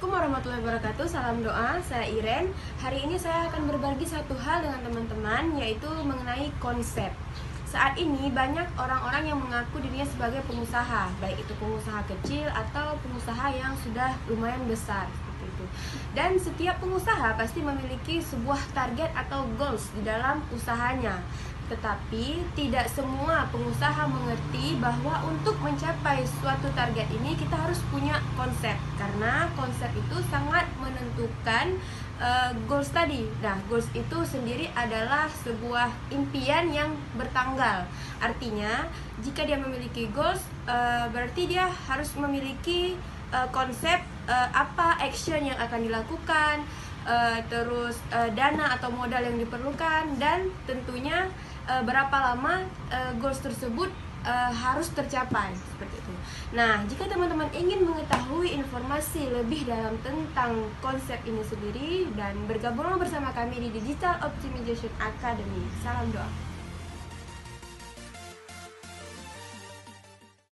Assalamualaikum warahmatullahi wabarakatuh. Salam doa, saya Iren. Hari ini saya akan berbagi satu hal dengan teman-teman, yaitu mengenai konsep. Saat ini banyak orang-orang yang mengaku dirinya sebagai pengusaha, baik itu pengusaha kecil atau pengusaha yang sudah lumayan besar seperti itu. Dan setiap pengusaha pasti memiliki sebuah target atau goals di dalam usahanya. Tetapi tidak semua pengusaha mengerti bahwa untuk mencapai suatu target ini kita harus punya konsep, karena konsep itu sangat menentukan goals tadi. Nah, goals itu sendiri adalah sebuah impian yang bertanggal. Artinya, jika dia memiliki goals, berarti dia harus memiliki konsep apa action yang akan dilakukan, terus dana atau modal yang diperlukan, dan tentunya berapa lama goals tersebut harus tercapai seperti itu. Nah, jika teman-teman ingin mengetahui informasi lebih dalam tentang konsep ini sendiri, dan bergabunglah bersama kami di Digital Optimization Academy. Salam doa.